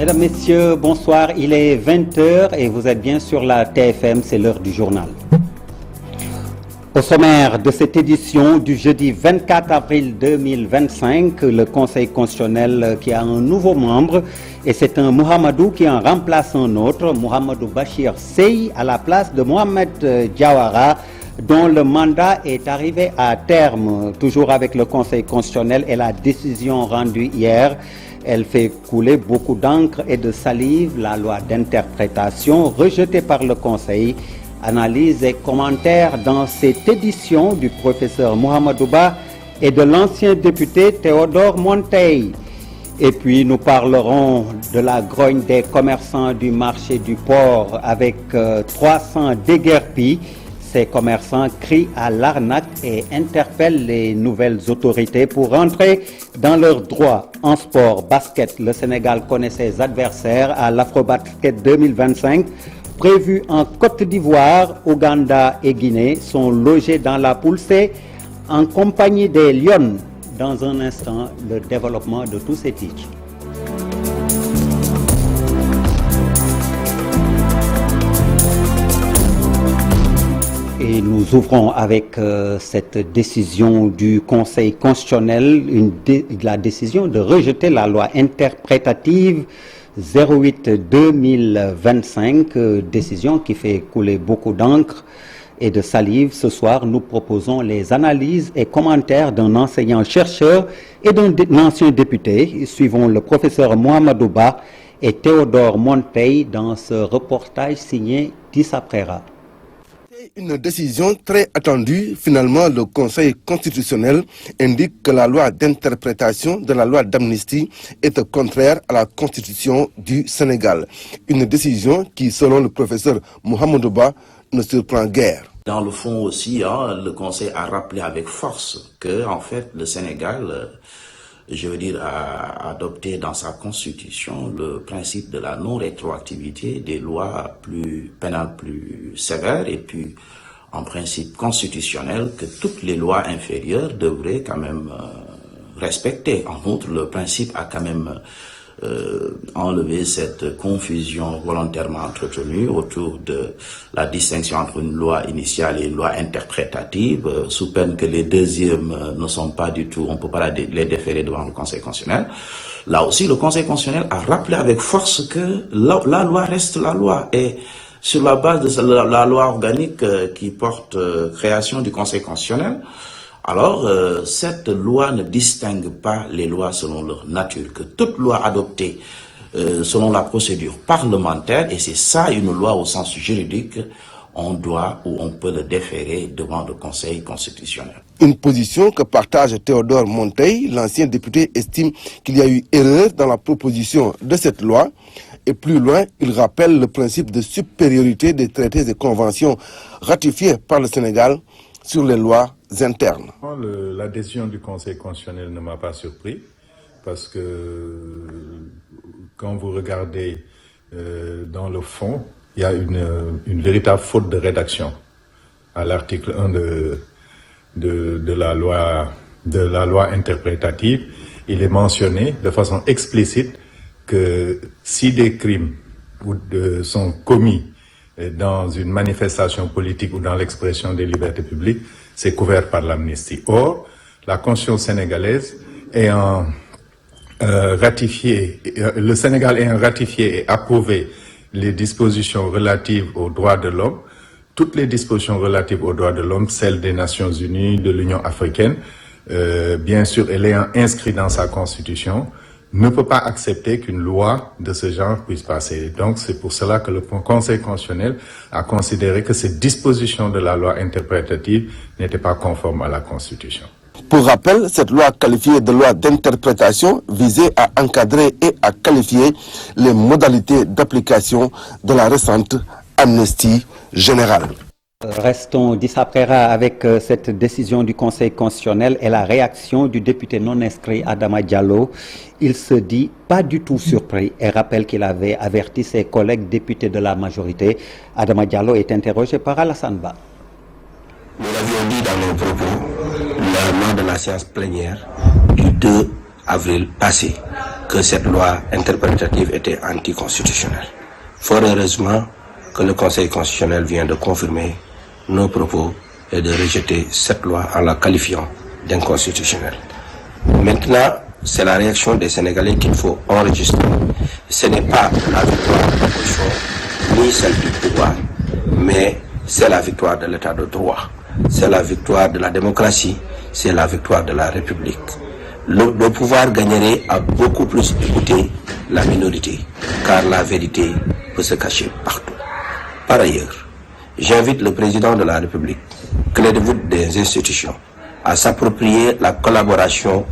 Mesdames, Messieurs, bonsoir. Il est 20h et vous êtes bien sur la TFM, c'est l'heure du journal. Au sommaire de cette édition du jeudi 24 avril 2025, le Conseil constitutionnel qui a un nouveau membre et c'est un Mohamedou qui en remplace un autre, Mohamedou Bachir Sey, à la place de Mohamed Diawara, dont le mandat est arrivé à terme, toujours avec le Conseil constitutionnel et la décision rendue hier. Elle fait couler beaucoup d'encre et de salive, la loi d'interprétation rejetée par le Conseil. Analyse et commentaires dans cette édition du professeur Mohamedou Ba et de l'ancien député Théodore Monteil. Et puis nous parlerons de la grogne des commerçants du marché du port avec 300 déguerpis. Ces commerçants crient à l'arnaque et interpellent les nouvelles autorités pour rentrer dans leurs droits. En sport, basket, le Sénégal connaît ses adversaires à l'Afrobasket 2025. Prévus en Côte d'Ivoire, Ouganda et Guinée sont logés dans la poule C en compagnie des Lions. Dans un instant, le développement de tous ces titres. Et nous ouvrons avec cette décision du Conseil constitutionnel, la décision de rejeter la loi interprétative 08-2025, décision qui fait couler beaucoup d'encre et de salive. Ce soir, nous proposons les analyses et commentaires d'un enseignant-chercheur et d'un ancien député. Suivons le professeur Mohamedou Ba et Théodore Monteil dans ce reportage signé Tissa Prera. Une décision très attendue. Finalement, le Conseil constitutionnel indique que la loi d'interprétation de la loi d'amnistie est contraire à la Constitution du Sénégal. Une décision qui, selon le professeur Mohamedou Ba, ne surprend guère. Dans le fond aussi, le Conseil a rappelé avec force que, en fait, le Sénégal, a adopté dans sa constitution le principe de la non-rétroactivité des lois pénales plus sévères et puis en principe constitutionnel que toutes les lois inférieures devraient quand même respecter. En outre, le principe a quand même enlevé cette confusion volontairement entretenue autour de la distinction entre une loi initiale et une loi interprétative, sous peine que les deuxièmes ne sont pas du tout, on ne peut pas les déférer devant le Conseil constitutionnel. Là aussi, le Conseil constitutionnel a rappelé avec force que la loi reste la loi et sur la base de la loi organique qui porte création du Conseil constitutionnel, alors, cette loi ne distingue pas les lois selon leur nature, que toute loi adoptée selon la procédure parlementaire, et c'est ça une loi au sens juridique, on doit ou on peut le déférer devant le Conseil constitutionnel. Une position que partage Théodore Monteil. L'ancien député estime qu'il y a eu erreur dans la proposition de cette loi. Et plus loin, il rappelle le principe de supériorité des traités et conventions ratifiés par le Sénégal sur les lois internes. La décision du Conseil constitutionnel ne m'a pas surpris parce que quand vous regardez dans le fond, il y a une véritable faute de rédaction à l'article 1 de la loi interprétative. Il est mentionné de façon explicite que si des crimes sont commis dans une manifestation politique ou dans l'expression des libertés publiques, c'est couvert par l'amnistie. Or, la Constitution sénégalaise ayant le Sénégal ayant ratifié et approuvé les dispositions relatives aux droits de l'homme, toutes les dispositions relatives aux droits de l'homme, celles des Nations Unies, de l'Union africaine, bien sûr, elle ayant inscrit dans sa Constitution, ne peut pas accepter qu'une loi de ce genre puisse passer. Donc, c'est pour cela que le Conseil constitutionnel a considéré que ces dispositions de la loi interprétative n'étaient pas conformes à la Constitution. Pour rappel, cette loi qualifiée de loi d'interprétation visait à encadrer et à qualifier les modalités d'application de la récente amnistie générale. Restons Tissa Prera avec cette décision du Conseil constitutionnel et la réaction du député non inscrit Adama Diallo. Il se dit pas du tout surpris et rappelle qu'il avait averti ses collègues députés de la majorité. Adama Diallo est interrogé par Alassane Ba. Nous l'avions dit dans nos propos lors de la séance plénière du 2 avril passé. que cette loi interprétative était anticonstitutionnelle. Fort heureusement que le Conseil constitutionnel vient de confirmer nos propos et de rejeter cette loi en la qualifiant d'inconstitutionnelle. Maintenant, c'est la réaction des Sénégalais qu'il faut enregistrer. Ce n'est pas la victoire de l'opposition, ni celle du pouvoir, mais c'est la victoire de l'état de droit. C'est la victoire de la démocratie, c'est la victoire de la République. Le pouvoir gagnerait à beaucoup plus écouter la minorité, car la vérité peut se cacher partout. Par ailleurs, j'invite le président de la République, clé de voûte des institutions, à s'approprier la collaboration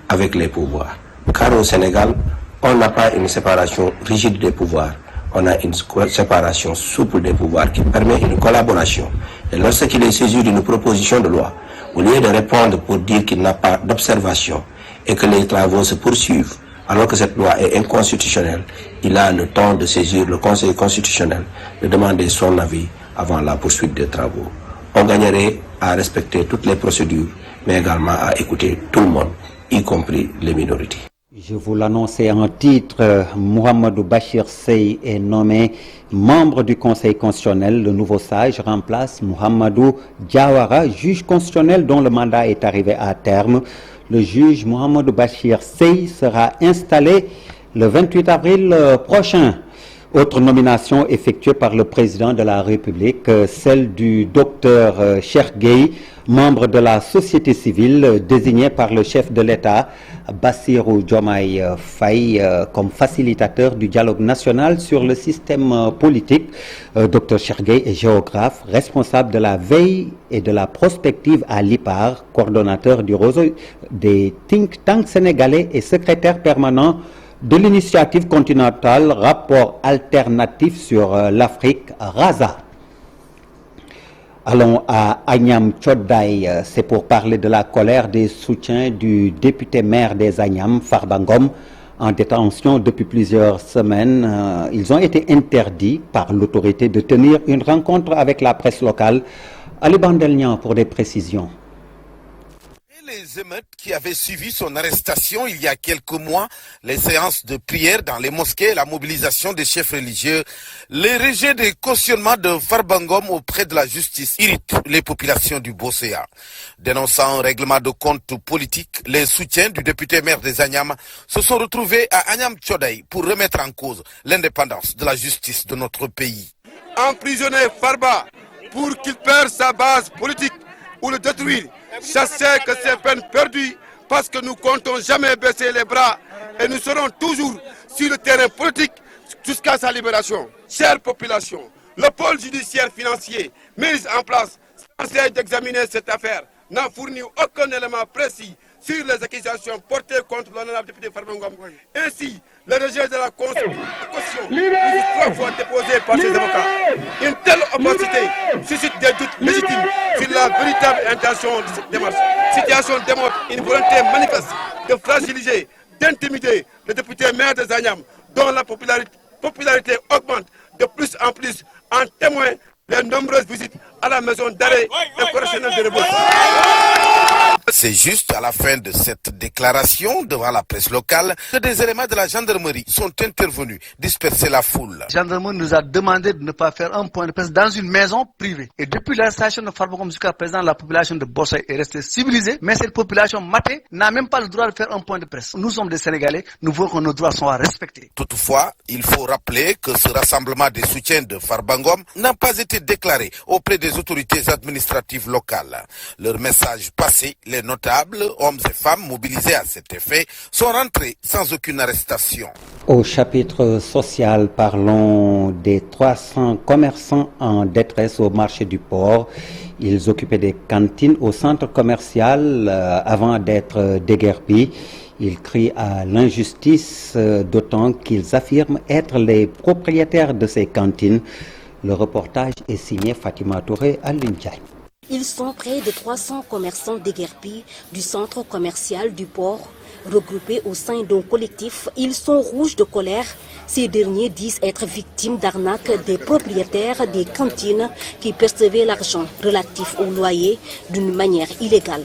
avec les pouvoirs. Car au Sénégal, on n'a pas une séparation rigide des pouvoirs, on a une séparation souple des pouvoirs qui permet une collaboration. Et lorsqu'il est saisi d'une proposition de loi, au lieu de répondre pour dire qu'il n'a pas d'observation et que les travaux se poursuivent, alors que cette loi est inconstitutionnelle, il a le temps de saisir le Conseil constitutionnel, de demander son avis avant la poursuite des travaux. On gagnerait à respecter toutes les procédures, mais également à écouter tout le monde, y compris les minorités. Je vous l'annonçais en titre, Mohamedou Bachir Sey est nommé membre du Conseil constitutionnel. Le nouveau sage remplace Mohamedou Diawara, juge constitutionnel dont le mandat est arrivé à terme. Le juge Mohamedou Bachir Sey sera installé le 28 avril prochain. Autre nomination effectuée par le président de la République, celle du docteur Cheikh Gueye, membre de la société civile, désigné par le chef de l'État, Bassirou Diomaye Faye, comme facilitateur du dialogue national sur le système politique. Dr Cheikh Gueye est géographe, responsable de la veille et de la prospective à l'IPAR, coordonnateur du réseau des think tanks sénégalais et secrétaire permanent de l'initiative continentale Rapport alternatif sur l'Afrique, RASA. Allons à Agnam Tchoddaï, c'est pour parler de la colère des soutiens du député maire des Agnam, Farba Ngom, en détention depuis plusieurs semaines. Ils ont été interdits par l'autorité de tenir une rencontre avec la presse locale. Ali Bandelnian pour des précisions. Les émeutes qui avaient suivi son arrestation il y a quelques mois, les séances de prière dans les mosquées, la mobilisation des chefs religieux, les rejets des cautionnements de Farba Ngom auprès de la justice irritent les populations du Bosséa. Dénonçant un règlement de compte politique, les soutiens du député maire des Agnam se sont retrouvés à Agnam Tchoddaï pour remettre en cause l'indépendance de la justice de notre pays. Emprisonner Farba pour qu'il perde sa base politique ou le détruire, je sais que c'est peine perdue parce que nous comptons jamais baisser les bras et nous serons toujours sur le terrain politique jusqu'à sa libération. Chère population, le pôle judiciaire financier mis en place censé d'examiner cette affaire n'a fourni aucun élément précis sur les accusations portées contre l'honorable député Farba Ngom. Ainsi, le rejet de la caution, trois fois déposée par ses avocats. Une telle opacité suscite des doutes légitimes sur la véritable intention de cette démarche. Situation démontre une volonté manifeste de fragiliser, d'intimider le député maire des Agnam, dont la popularité augmente de plus en plus, en témoin les nombreuses visites à la maison d'arrêt et correctionnelle de Rebeuss. C'est juste à la fin de cette déclaration devant la presse locale que des éléments de la gendarmerie sont intervenus disperser la foule. La gendarmerie nous a demandé de ne pas faire un point de presse dans une maison privée. Et depuis l'arrestation de Farba Ngom jusqu'à présent, la population de Bosséa est restée civilisée, mais cette population matée n'a même pas le droit de faire un point de presse. Nous sommes des Sénégalais, nous voulons que nos droits soient respectés. Toutefois, il faut rappeler que ce rassemblement des soutiens de Farba Ngom n'a pas été déclaré auprès des autorités administratives locales. Leur message passé, les notables, hommes et femmes mobilisés à cet effet, sont rentrés sans aucune arrestation. Au chapitre social, parlons des 300 commerçants en détresse au marché du port. Ils occupaient des cantines au centre commercial avant d'être déguerpis. Ils crient à l'injustice, d'autant qu'ils affirment être les propriétaires de ces cantines. Le reportage est signé Fatima Touré à Lundjaï. Ils sont près de 300 commerçants déguerpis du centre commercial du port. Regroupés au sein d'un collectif, ils sont rouges de colère. Ces derniers disent être victimes d'arnaques des propriétaires des cantines qui percevaient l'argent relatif au loyer d'une manière illégale.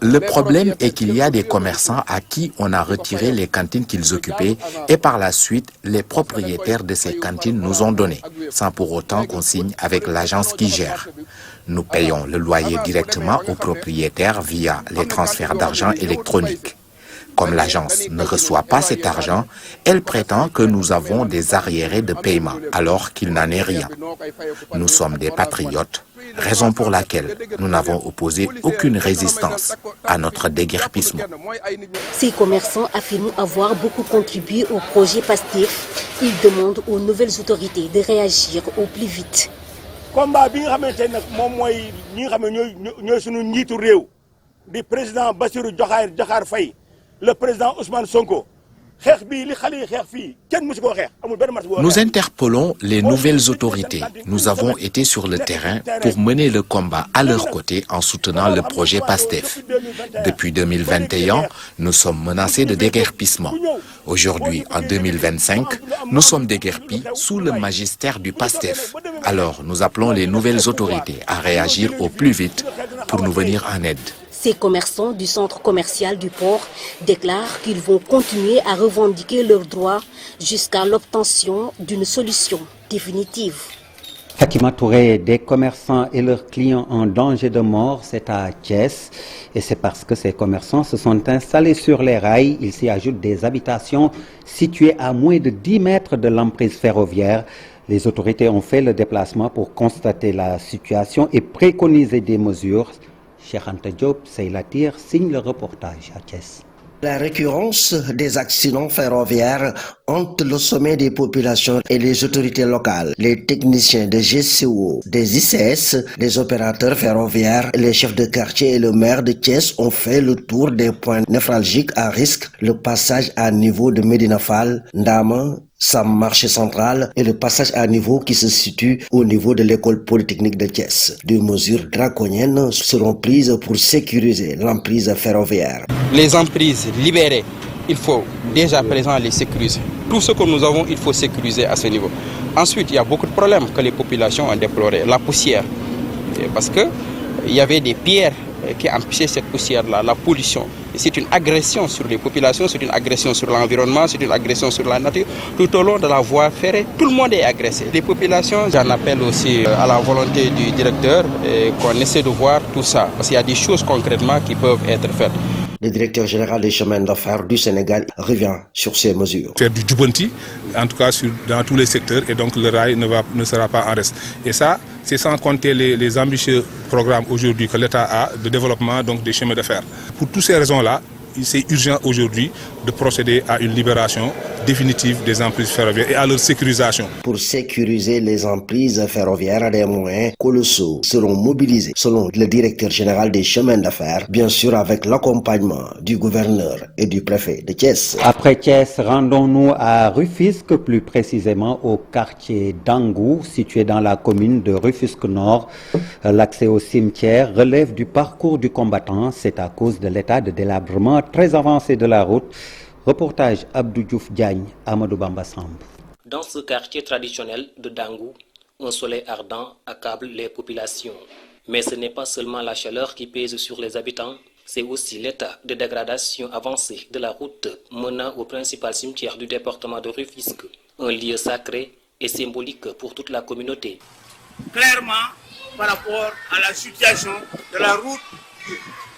Le problème est qu'il y a des commerçants à qui on a retiré les cantines qu'ils occupaient et par la suite, les propriétaires de ces cantines nous ont donné, sans pour autant qu'on signe avec l'agence qui gère. Nous payons le loyer directement aux propriétaires via les transferts d'argent électroniques. Comme l'agence ne reçoit pas cet argent, elle prétend que nous avons des arriérés de paiement, alors qu'il n'en est rien. Nous sommes des patriotes, raison pour laquelle nous n'avons opposé aucune résistance à notre déguerpissement. Ces commerçants affirment avoir beaucoup contribué au projet PASTEF. Ils demandent aux nouvelles autorités de réagir au plus vite. Combat bi nga xamante nag moom mooy ñi nga xam ne ñooy sunu njiitu réew di président Bassirou Diomaye Faye le président Ousmane Sonko. Nous interpellons les nouvelles autorités. Nous avons été sur le terrain pour mener le combat à leur côté en soutenant le projet PASTEF. Depuis 2021, nous sommes menacés de déguerpissement. Aujourd'hui, en 2025, nous sommes déguerpis sous le magistère du PASTEF. Alors, nous appelons les nouvelles autorités à réagir au plus vite pour nous venir en aide. Ces commerçants du centre commercial du port déclarent qu'ils vont continuer à revendiquer leurs droits jusqu'à l'obtention d'une solution définitive. Fatima Touré, des commerçants et leurs clients en danger de mort, c'est à Thiès. Et c'est parce que ces commerçants se sont installés sur les rails. Il s'y ajoute des habitations situées à moins de 10 mètres de l'emprise ferroviaire. Les autorités ont fait le déplacement pour constater la situation et préconiser des mesures. Cheikh Anta Diop, Seylatir signe le reportage à Thiès. La récurrence des accidents ferroviaires hante le sommet des populations et les autorités locales. Les techniciens de GCO, des ICS, des opérateurs ferroviaires, les chefs de quartier et le maire de Thiès ont fait le tour des points névralgiques à risque, le passage à niveau de Médina Fall, Ndama, Sam Marché Central et le passage à niveau qui se situe au niveau de l'école polytechnique de Thiès. Des mesures draconiennes seront prises pour sécuriser l'emprise ferroviaire. Les emprises libérées, il faut déjà présent les sécuriser. Tout ce que nous avons, il faut sécuriser à ce niveau. Ensuite, il y a beaucoup de problèmes que les populations ont déplorés. La poussière, parce qu'il y avait des pierres qui empêchaient cette poussière-là, la pollution. C'est une agression sur les populations, c'est une agression sur l'environnement, c'est une agression sur la nature. Tout au long de la voie ferrée, tout le monde est agressé. Les populations, j'en appelle aussi à la volonté du directeur qu'on essaie de voir tout ça. Parce qu'il y a des choses concrètement qui peuvent être faites. Le directeur général des chemins de fer du Sénégal revient sur ces mesures. Faire du Djibouti, en tout cas dans tous les secteurs, et donc le rail ne sera pas en reste. Et ça, c'est sans compter les ambitieux programmes aujourd'hui que l'État a de développement donc, des chemins de fer. Pour toutes ces raisons-là, c'est urgent aujourd'hui de procéder à une libération définitive des emprises ferroviaires et à leur sécurisation. Pour sécuriser les emprises ferroviaires, des moyens colossaux seront mobilisés, selon le directeur général des chemins de fer, bien sûr avec l'accompagnement du gouverneur et du préfet de Thiès. Après Thiès, rendons-nous à Rufisque, plus précisément au quartier d'Angou, situé dans la commune de Rufisque Nord. L'accès au cimetière relève du parcours du combattant. C'est à cause de l'état de délabrement très avancé de la route. Reportage Abdou Diouf Diagne, Amadou Bamba Samb. Dans ce quartier traditionnel de Dangou, un soleil ardent accable les populations. Mais ce n'est pas seulement la chaleur qui pèse sur les habitants, c'est aussi l'état de dégradation avancée de la route menant au principal cimetière du département de Rufisque, un lieu sacré et symbolique pour toute la communauté. Clairement, par rapport à la situation de la route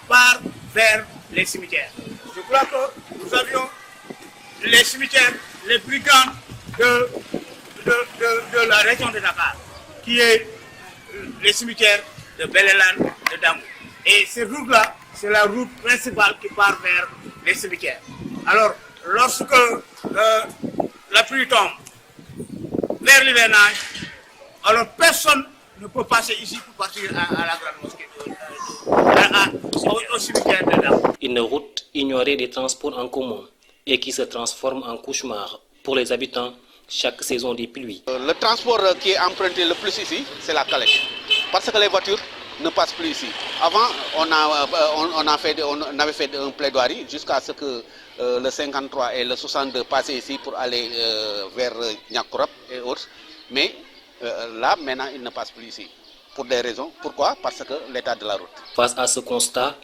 part vers les cimetières. Je crois que nous avions les cimetières les plus grands de la région de Dakar, qui est les cimetières de Belelan, de Dangou. Et cette route-là, c'est la route principale qui part vers les cimetières. Alors, lorsque la pluie tombe vers l'hivernage, alors personne ne peut passer ici pour partir à la grande mosquée, au cimetière de Dangou. Une route ignorée des transports en commun et qui se transforme en cauchemar pour les habitants chaque saison des pluies. Le transport qui est emprunté le plus ici, c'est la calèche. Parce que les voitures ne passent plus ici. Avant, on avait fait un plaidoirie jusqu'à ce que le 53 et le 62 passent ici pour aller vers Niakourap et autres. Mais là, maintenant, ils ne passent plus ici. Pour des raisons. Pourquoi? Parce que l'état de la route. Face à ce constat,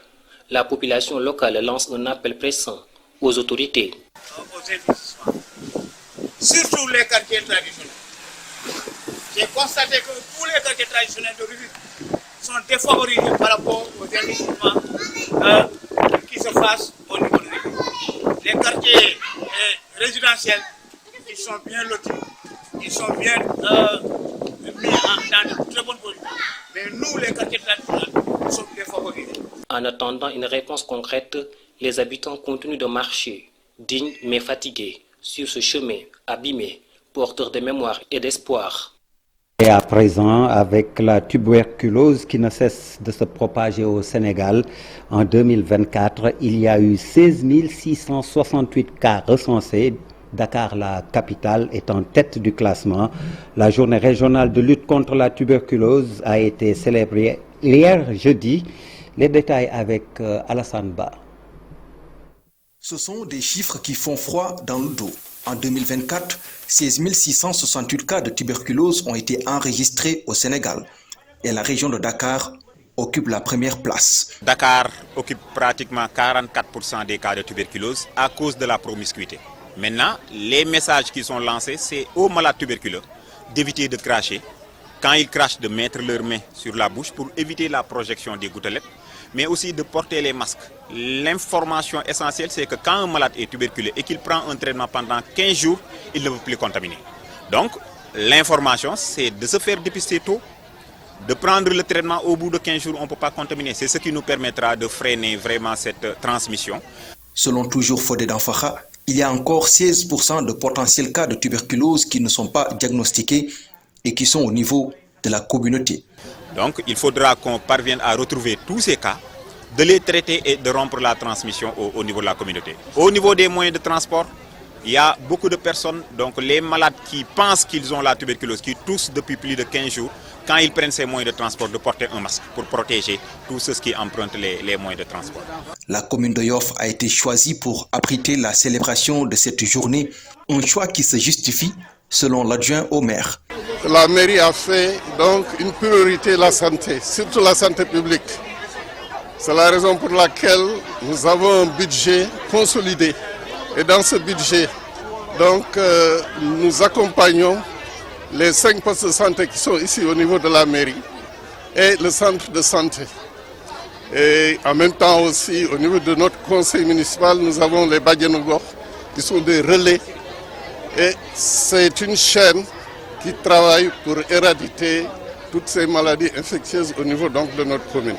La population locale lance un appel pressant aux autorités. Aux investissements, surtout les quartiers traditionnels. J'ai constaté que tous les quartiers traditionnels de Rufisque sont défavorisés par rapport aux investissements qui se fassent au niveau de Rufisque. Les quartiers résidentiels, ils sont bien lotis, ils sont bien mis dans de très bonnes positions. Mais nous, les quartiers traditionnels, nous sommes défavorisés. En attendant une réponse concrète, les habitants continuent de marcher, dignes mais fatigués, sur ce chemin abîmé, porteur de mémoire et d'espoir. Et à présent, avec la tuberculose qui ne cesse de se propager au Sénégal, en 2024, il y a eu 16 668 cas recensés. Dakar, la capitale, est en tête du classement. La journée régionale de lutte contre la tuberculose a été célébrée hier jeudi. Les détails avec Alassane Ba. Ce sont des chiffres qui font froid dans le dos. En 2024, 16 668 cas de tuberculose ont été enregistrés au Sénégal et la région de Dakar occupe la première place. Dakar occupe pratiquement 44% des cas de tuberculose à cause de la promiscuité. Maintenant, les messages qui sont lancés, c'est aux malades tuberculeux d'éviter de cracher. Quand ils crachent, de mettre leurs mains sur la bouche pour éviter la projection des gouttelettes, mais aussi de porter les masques. L'information essentielle, c'est que quand un malade est tuberculeux et qu'il prend un traitement pendant 15 jours, il ne peut plus contaminer. Donc, l'information, c'est de se faire dépister tôt, de prendre le traitement au bout de 15 jours, on ne peut pas contaminer. C'est ce qui nous permettra de freiner vraiment cette transmission. Selon toujours Fodé Danfakha, il y a encore 16% de potentiels cas de tuberculose qui ne sont pas diagnostiqués et qui sont au niveau de la communauté. Donc il faudra qu'on parvienne à retrouver tous ces cas, de les traiter et de rompre la transmission au niveau de la communauté. Au niveau des moyens de transport, il y a beaucoup de personnes, donc les malades qui pensent qu'ils ont la tuberculose, qui toussent depuis plus de 15 jours, quand ils prennent ces moyens de transport, de porter un masque pour protéger tous ceux qui empruntent les moyens de transport. La commune de Yoff a été choisie pour abriter la célébration de cette journée, un choix qui se justifie selon l'adjoint au maire. La mairie a fait donc une priorité la santé, surtout la santé publique. C'est la raison pour laquelle nous avons un budget consolidé. Et dans ce budget, donc, nous accompagnons les 5 postes de santé qui sont ici au niveau de la mairie et le centre de santé. Et en même temps aussi, au niveau de notre conseil municipal, nous avons les Badianogor qui sont des relais. Et c'est une chaîne qui travaille pour éradiquer toutes ces maladies infectieuses au niveau donc de notre commune.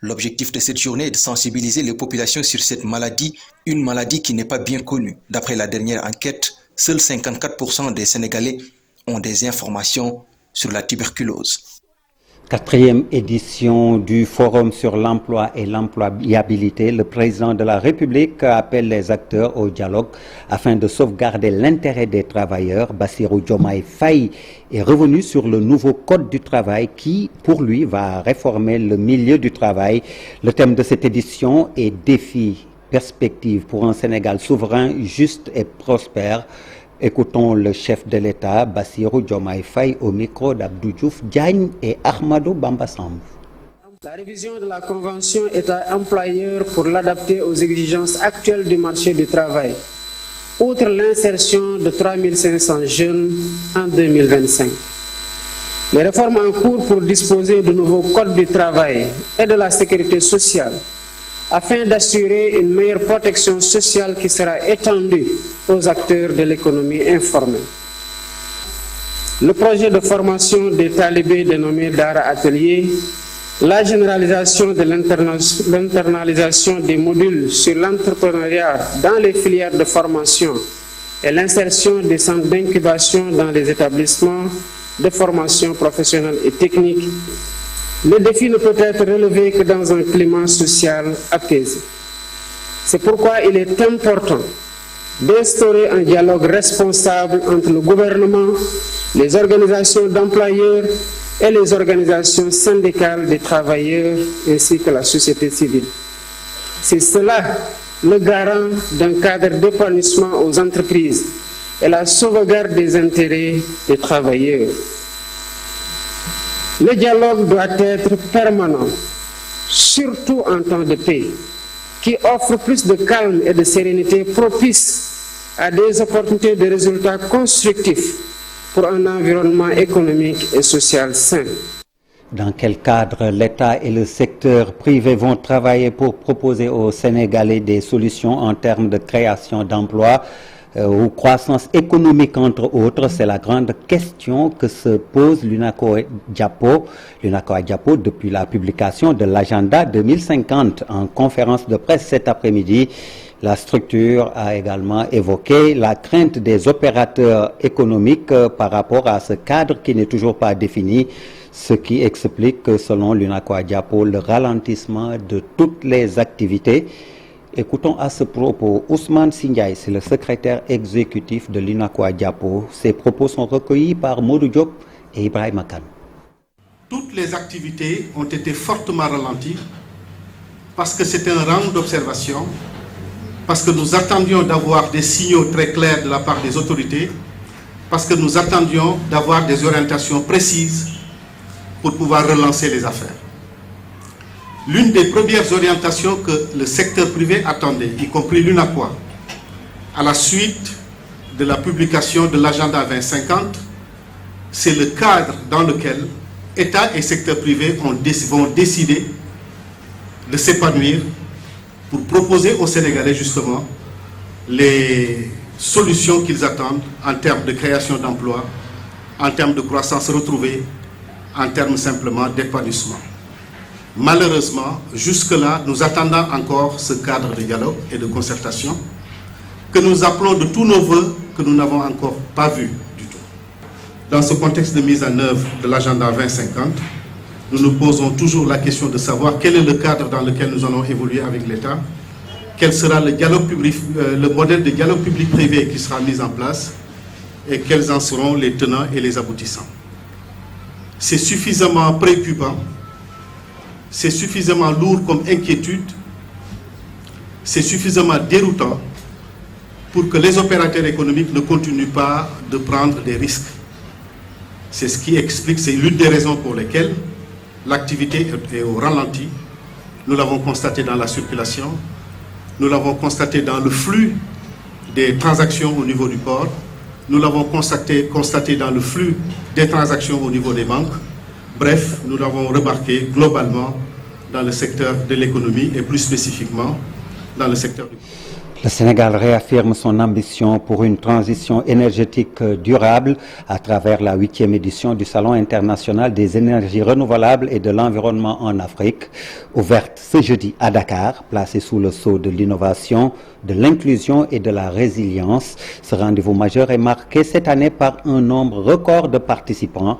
L'objectif de cette journée est de sensibiliser les populations sur cette maladie, une maladie qui n'est pas bien connue. D'après la dernière enquête, seuls 54% des Sénégalais ont des informations sur la tuberculose. 4e édition du Forum sur l'emploi et l'employabilité. Le président de la République appelle les acteurs au dialogue afin de sauvegarder l'intérêt des travailleurs. Bassirou Diomaye Faye est revenu sur le nouveau code du travail qui, pour lui, va réformer le milieu du travail. Le thème de cette édition est défis, perspectives pour un Sénégal souverain, juste et prospère. Écoutons le chef de l'État, Bassirou Diomaye Faye, au micro d'Abdou Diouf Diagne et Ahmadou Bamba Samb. La révision de la convention État-employeur pour l'adapter aux exigences actuelles du marché du travail. Outre l'insertion de 3500 jeunes en 2025. Les réformes en cours pour disposer de nouveaux codes du travail et de la sécurité sociale afin d'assurer une meilleure protection sociale qui sera étendue aux acteurs de l'économie informelle. Le projet de formation des talibés dénommé Dara Atelier, la généralisation de l'internalisation des modules sur l'entrepreneuriat dans les filières de formation et l'insertion des centres d'incubation dans les établissements de formation professionnelle et technique. Le défi ne peut être relevé que dans un climat social apaisé. C'est pourquoi il est important d'instaurer un dialogue responsable entre le gouvernement, les organisations d'employeurs et les organisations syndicales des travailleurs ainsi que la société civile. C'est cela le garant d'un cadre d'épanouissement aux entreprises et la sauvegarde des intérêts des travailleurs. Le dialogue doit être permanent, surtout en temps de paix. qui offre plus de calme et de sérénité, propice à des opportunités de résultats constructifs pour un environnement économique et social sain. Dans quel cadre l'État et le secteur privé vont travailler pour proposer aux Sénégalais des solutions en termes de création d'emplois ou croissance économique entre autres? C'est la grande question que se pose l'UNACOIS Diapo depuis la publication de l'agenda 2050. En conférence de presse cet après-midi, la structure a également évoqué la crainte des opérateurs économiques par rapport à ce cadre qui n'est toujours pas défini, ce qui explique que selon l'UNACOIS Diapo, le ralentissement de toutes les activités. Écoutons à ce propos Ousmane Sindiaye, c'est le secrétaire exécutif de l'UNACOIS Diapo. Ces propos sont recueillis par Modou Diop et Ibrahima Kane. Toutes les activités ont été fortement ralenties parce que c'est un round d'observation, parce que nous attendions d'avoir des signaux très clairs de la part des autorités, parce que nous attendions d'avoir des orientations précises pour pouvoir relancer les affaires. L'une des premières orientations que le secteur privé attendait, y compris l'UNACOIS, à la suite de la publication de l'agenda 2050, c'est le cadre dans lequel État et secteur privé vont décider de s'épanouir pour proposer aux Sénégalais justement les solutions qu'ils attendent en termes de création d'emplois, en termes de croissance retrouvée, en termes simplement d'épanouissement. Malheureusement, jusque-là, nous attendons encore ce cadre de dialogue et de concertation que nous appelons de tous nos voeux, que nous n'avons encore pas vu du tout. Dans ce contexte de mise en œuvre de l'agenda 2050, nous nous posons toujours la question de savoir quel est le cadre dans lequel nous allons évoluer avec l'État, quel sera le dialogue public, le modèle de dialogue public-privé qui sera mis en place et quels en seront les tenants et les aboutissants. C'est suffisamment préoccupant, c'est suffisamment lourd comme inquiétude, c'est suffisamment déroutant pour que les opérateurs économiques ne continuent pas de prendre des risques. C'est ce qui explique, c'est l'une des raisons pour lesquelles l'activité est au ralenti. Nous l'avons constaté dans la circulation, nous l'avons constaté dans le flux des transactions au niveau du port, nous l'avons constaté dans le flux des transactions au niveau des banques. Bref, nous l'avons remarqué globalement dans le secteur de l'économie et plus spécifiquement dans le secteur du... Le Sénégal réaffirme son ambition pour une transition énergétique durable à travers la 8e édition du Salon international des énergies renouvelables et de l'environnement en Afrique, ouverte ce jeudi à Dakar, placée sous le sceau de l'innovation, de l'inclusion et de la résilience. Ce rendez-vous majeur est marqué cette année par un nombre record de participants.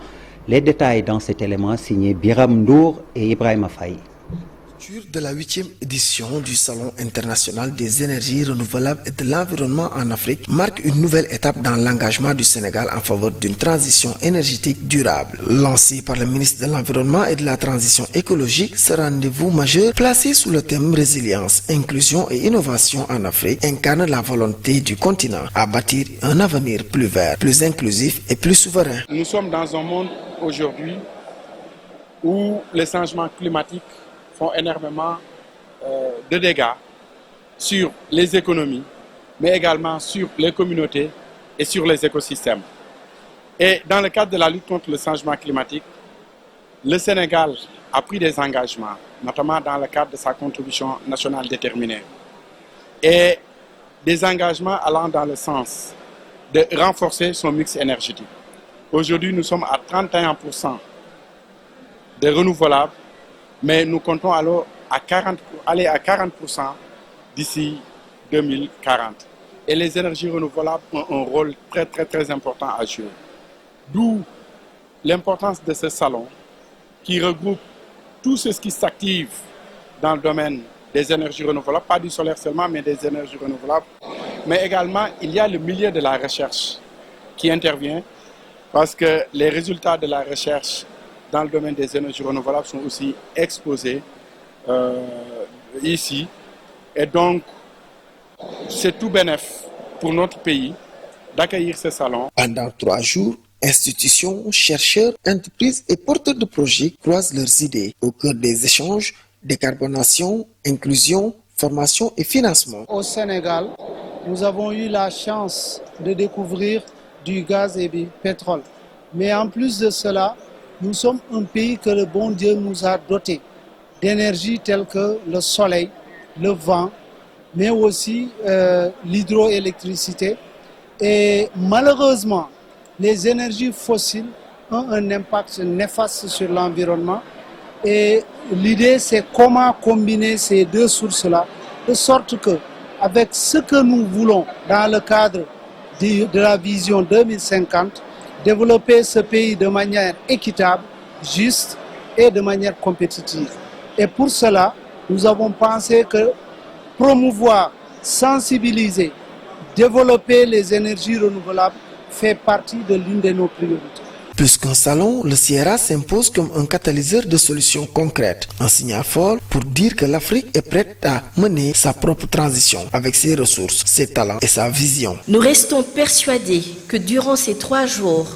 Les détails dans cet élément signé Biram Ndour et Ibrahima Faye. De la 8e édition du Salon international des énergies renouvelables et de l'environnement en Afrique marque une nouvelle étape dans l'engagement du Sénégal en faveur d'une transition énergétique durable. Lancé par le ministre de l'Environnement et de la Transition écologique, ce rendez-vous majeur placé sous le thème résilience, inclusion et innovation en Afrique incarne la volonté du continent à bâtir un avenir plus vert, plus inclusif et plus souverain. Nous sommes dans un monde aujourd'hui où les changements climatiques font énormément de dégâts sur les économies, mais également sur les communautés et sur les écosystèmes. Et dans le cadre de la lutte contre le changement climatique, le Sénégal a pris des engagements, notamment dans le cadre de sa contribution nationale déterminée, et des engagements allant dans le sens de renforcer son mix énergétique. Aujourd'hui, nous sommes à 31% de renouvelables, mais nous comptons alors aller à 40% d'ici 2040. Et les énergies renouvelables ont un rôle très important à jouer. D'où l'importance de ce salon qui regroupe tout ce qui s'active dans le domaine des énergies renouvelables, pas du solaire seulement, mais des énergies renouvelables. Mais également, il y a le milieu de la recherche qui intervient parce que les résultats de la recherche dans le domaine des énergies renouvelables sont aussi exposés ici. Et donc, c'est tout bénéf pour notre pays d'accueillir ce salon. Pendant 3 jours, institutions, chercheurs, entreprises et porteurs de projets croisent leurs idées au cœur des échanges, décarbonation, inclusion, formation et financement. Au Sénégal, nous avons eu la chance de découvrir du gaz et du pétrole. Mais en plus de cela, nous sommes un pays que le bon Dieu nous a doté d'énergie telles que le soleil, le vent, mais aussi l'hydroélectricité. Et malheureusement, les énergies fossiles ont un impact néfaste sur l'environnement. Et l'idée, c'est comment combiner ces deux sources-là, de sorte que, avec ce que nous voulons dans le cadre de la vision 2050, développer ce pays de manière équitable, juste et de manière compétitive. Et pour cela, nous avons pensé que promouvoir, sensibiliser, développer les énergies renouvelables fait partie de l'une de nos priorités. Plus qu'un salon, le Sierra s'impose comme un catalyseur de solutions concrètes, un signal fort pour dire que l'Afrique est prête à mener sa propre transition avec ses ressources, ses talents et sa vision. Nous restons persuadés que durant ces 3 jours,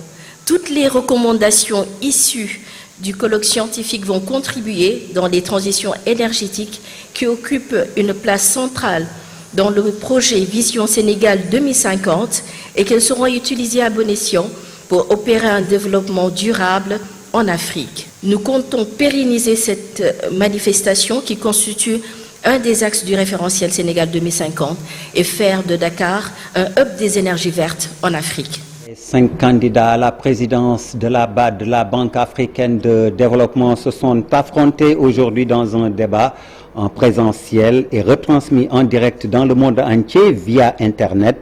toutes les recommandations issues du colloque scientifique vont contribuer dans les transitions énergétiques qui occupent une place centrale dans le projet Vision Sénégal 2050 et qu'elles seront utilisées à bon escient pour opérer un développement durable en Afrique. Nous comptons pérenniser cette manifestation qui constitue un des axes du référentiel Sénégal 2050 et faire de Dakar un hub des énergies vertes en Afrique. 5 candidats à la présidence de la BAD, de la Banque africaine de développement, se sont affrontés aujourd'hui dans un débat en présentiel et retransmis en direct dans le monde entier via Internet.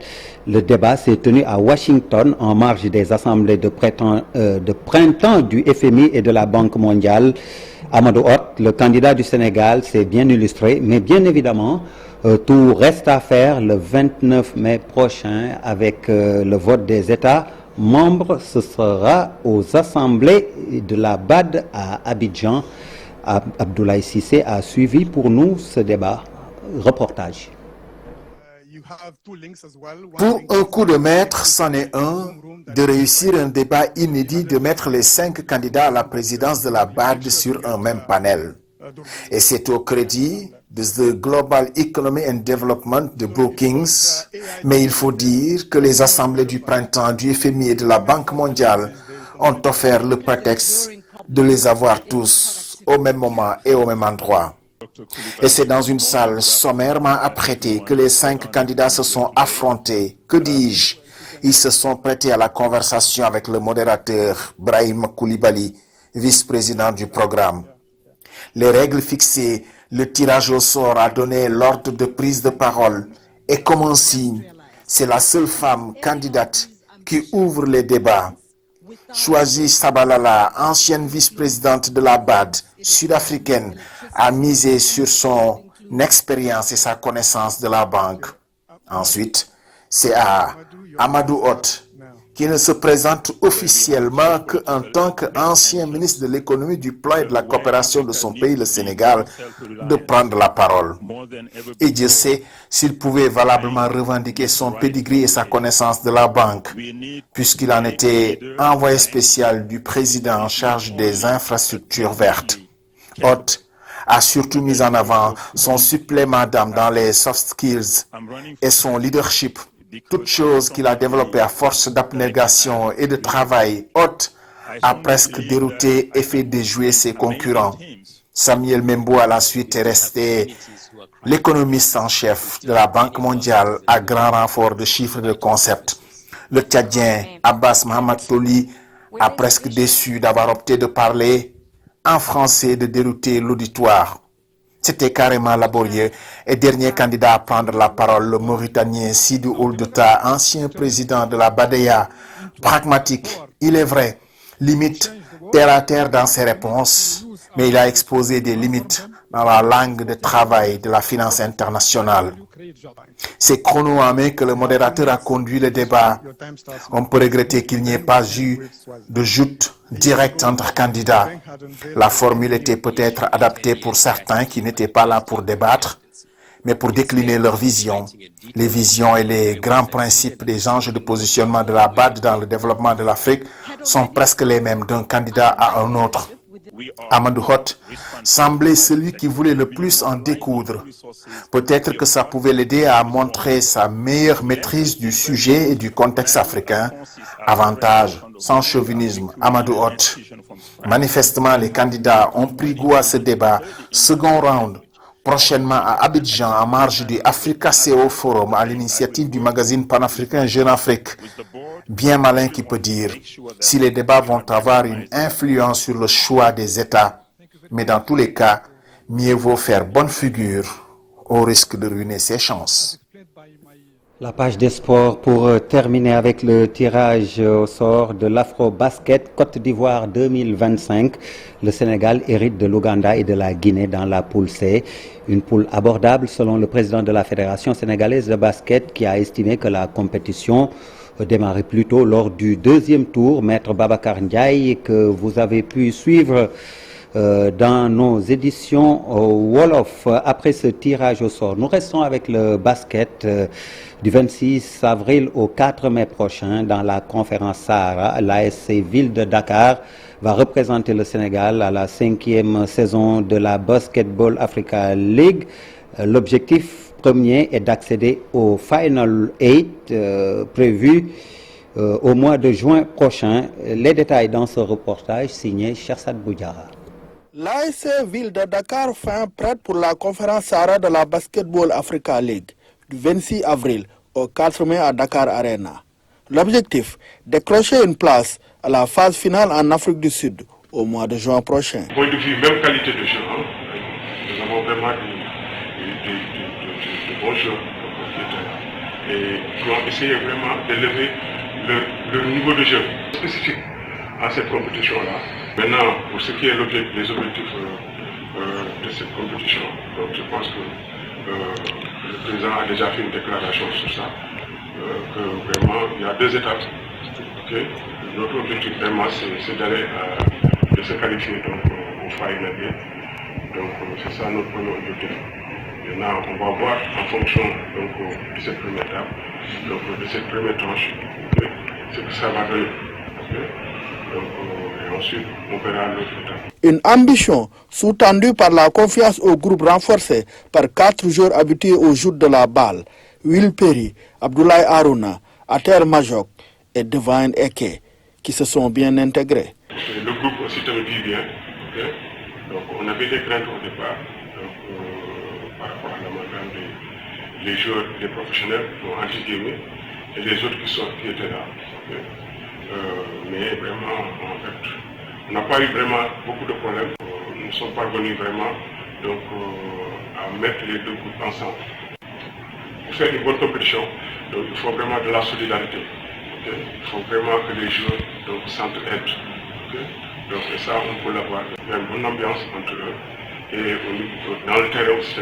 Le débat s'est tenu à Washington en marge des assemblées de printemps du FMI et de la Banque mondiale. Amadou Hott, le candidat du Sénégal, s'est bien illustré, mais bien évidemment, tout reste à faire le 29 mai prochain avec le vote des États membres. Ce sera aux assemblées de la BAD à Abidjan. Abdoulaye Cissé a suivi pour nous ce débat. Reportage. Pour un coup de maître, c'en est un, de réussir un débat inédit, de mettre les 5 candidats à la présidence de la BAD sur un même panel. Et c'est au crédit de The Global Economy and Development de Brookings, mais il faut dire que les assemblées du printemps du FMI et de la Banque mondiale ont offert le prétexte de les avoir tous au même moment et au même endroit. Et c'est dans une salle sommairement apprêtée que les 5 candidats se sont affrontés. Que dis-je? Ils se sont prêtés à la conversation avec le modérateur Brahim Koulibaly, vice-président du programme. Les règles fixées, le tirage au sort a donné l'ordre de prise de parole. Et comme un signe, c'est la seule femme candidate qui ouvre les débats. Choisi Sabalala, ancienne vice-présidente de la BAD sud-africaine, a misé sur son expérience et sa connaissance de la banque. Ensuite, c'est à Amadou Hott, qui ne se présente officiellement qu'en tant qu'ancien ministre de l'économie, du plan et de la coopération de son pays, le Sénégal, de prendre la parole. Et Dieu sait s'il pouvait valablement revendiquer son pedigree et sa connaissance de la banque, puisqu'il en était envoyé spécial du président en charge des infrastructures vertes. Hott a surtout mis en avant son supplément d'âme dans les soft skills et son leadership, toutes choses qu'il a développées à force d'abnégation et de travail. Hott a presque dérouté et fait déjouer ses concurrents. Samuel Membo, à la suite, est resté l'économiste en chef de la Banque mondiale à grand renfort de chiffres et de concepts. Le Tchadien Abbas Mohamed Toli a presque déçu d'avoir opté de parler en français, de dérouter l'auditoire. C'était carrément laborieux. Et dernier candidat à prendre la parole, le Mauritanien Sidou Ould Tah, ancien président de la BADEA, pragmatique, il est vrai, limite terre à terre dans ses réponses, mais il a exposé des limites dans la langue de travail de la finance internationale. C'est chrono en main que le modérateur a conduit le débat. On peut regretter qu'il n'y ait pas eu de joute directe entre candidats. La formule était peut-être adaptée pour certains qui n'étaient pas là pour débattre, mais pour décliner leurs visions. Les visions et les grands principes des enjeux de positionnement de la BAD dans le développement de l'Afrique sont presque les mêmes d'un candidat à un autre. Amadou Hott semblait celui qui voulait le plus en découdre. Peut-être que ça pouvait l'aider à montrer sa meilleure maîtrise du sujet et du contexte africain. Avantage, sans chauvinisme, Amadou Hott. Manifestement, les candidats ont pris goût à ce débat. Second round, prochainement à Abidjan, en marge du Africa CO Forum, à l'initiative du magazine panafricain Jeune Afrique. Bien malin qui peut dire si les débats vont avoir une influence sur le choix des États. Mais dans tous les cas, mieux vaut faire bonne figure au risque de ruiner ses chances. La page des sports pour terminer avec le tirage au sort de l'Afro-Basket Côte d'Ivoire 2025. Le Sénégal hérite de l'Ouganda et de la Guinée dans la poule C. Une poule abordable selon le président de la Fédération sénégalaise de basket qui a estimé que la compétition démarrer plus tôt lors du deuxième tour. Maître Babacar Ndiaye, que vous avez pu suivre dans nos éditions Wolof après ce tirage au sort. Nous restons avec le basket du 26 avril au 4 mai prochain dans la conférence Sahara. L'ASC Ville de Dakar va représenter le Sénégal à la 5e saison de la Basketball Africa League. L'objectif premier est d'accéder au Final 8 prévu au mois de juin prochain. Les détails dans ce reportage signé Chersad Boudjara. L'ASC Ville de Dakar fin prête pour la conférence Sahara de la Basketball Africa League du 26 avril au 4 mai à Dakar Arena. L'objectif, décrocher une place à la phase finale en Afrique du Sud au mois de juin prochain. Point de vue, même qualité de jeu. Nous avons vraiment de bons joueurs et qui ont essayé vraiment d'élever leur niveau de jeu spécifique à cette compétition-là. Maintenant, pour ce qui est les objectifs de cette compétition, donc je pense que le président a déjà fait une déclaration sur ça, que vraiment il y a 2 étapes. Okay. Notre objectif vraiment c'est d'aller de se qualifier donc, au Final 8. Donc c'est ça notre premier objectif. Maintenant, on va voir en fonction donc, de cette première étape, donc, de cette première tranche, okay, ce que ça va donner. Okay. Donc, et ensuite, on verra l'autre étape. Une ambition sous-tendue par la confiance au groupe renforcé par 4 joueurs habitués au jour de la balle, Will Perry, Abdoulaye Harouna, Ater Majok et Devine Eke, qui se sont bien intégrés. Le groupe aussi te le dit bien. Okay. Donc, on avait des craintes au départ. Par rapport à l'amalgame des joueurs, des professionnels, entre guillemets, et les autres qui étaient là. Okay. Mais vraiment, en fait, on n'a pas eu vraiment beaucoup de problèmes. Nous sommes parvenus vraiment donc, à mettre les 2 groupes ensemble. Pour faire une bonne compétition, donc, il faut vraiment de la solidarité. Okay. Il faut vraiment que les joueurs s'entraident. Okay. Donc et ça, on peut l'avoir. Il y a une bonne ambiance entre eux. Et dans le terrain aussi.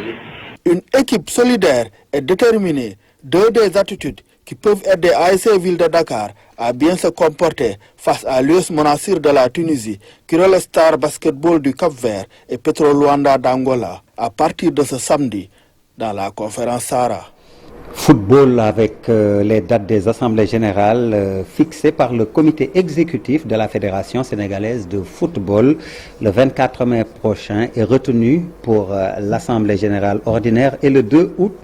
Une équipe solidaire et déterminée, 2 des attitudes qui peuvent aider ASC Ville de Dakar à bien se comporter face à l'US Monastir de la Tunisie, Kirol Star Basketball du Cap-Vert et Petro Luanda d'Angola à partir de ce samedi dans la conférence Sahara. Football avec les dates des assemblées générales fixées par le comité exécutif de la Fédération sénégalaise de football. Le 24 mai prochain est retenu pour l'assemblée générale ordinaire et le 2 août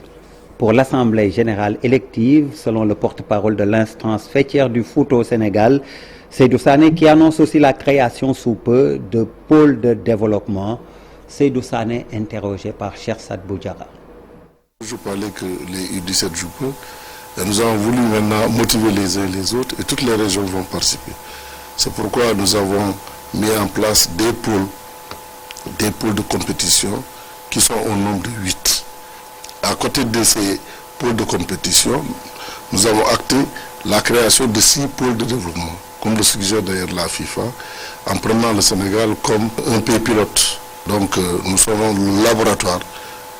pour l'assemblée générale élective, selon le porte-parole de l'instance fêtière du foot au Sénégal, Seydou Sané, qui annonce aussi la création sous peu de pôles de développement. Seydou Sané interrogé par Chersad Boudjara. Je parlais que les U17 jouent peu. Et nous avons voulu maintenant motiver les uns et les autres et toutes les régions vont participer. C'est pourquoi nous avons mis en place des pôles de compétition qui sont au nombre de 8. À côté de ces pôles de compétition, nous avons acté la création de 6 pôles de développement, comme le suggère d'ailleurs la FIFA, en prenant le Sénégal comme un pays pilote. Donc nous serons le laboratoire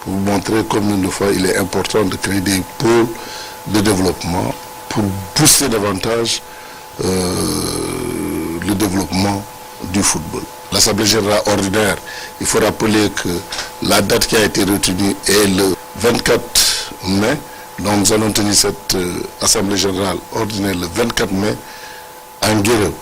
pour montrer combien de fois il est important de créer des pôles de développement pour pousser davantage le développement du football. L'Assemblée générale ordinaire, il faut rappeler que la date qui a été retenue est le 24 mai. Donc nous allons tenir cette Assemblée générale ordinaire le 24 mai en Guéréo.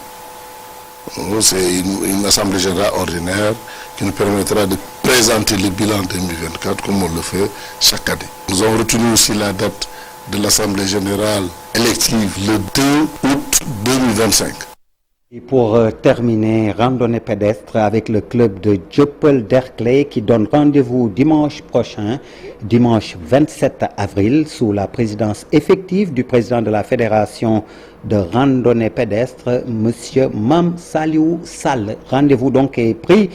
C'est une assemblée générale ordinaire qui nous permettra de présenter le bilan 2024 comme on le fait chaque année. Nous avons retenu aussi la date de l'assemblée générale élective le 2 août 2025. Et pour terminer, randonnée pédestre avec le club de Dieuppeul-Derklé qui donne rendez-vous dimanche prochain, dimanche 27 avril, sous la présidence effective du président de la Fédération de randonnée pédestre, M. Mam Saliou Sall. Rendez-vous donc est pris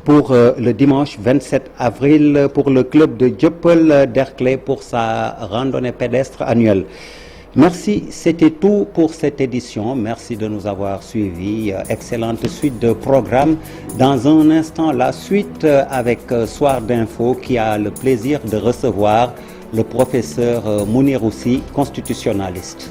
pour le dimanche 27 avril pour le club de Dieuppeul-Derklé pour sa randonnée pédestre annuelle. Merci, c'était tout pour cette édition. Merci de nous avoir suivis. Excellente suite de programme. Dans un instant, la suite avec Soir d'Info qui a le plaisir de recevoir le professeur Mounir Roussi, constitutionnaliste.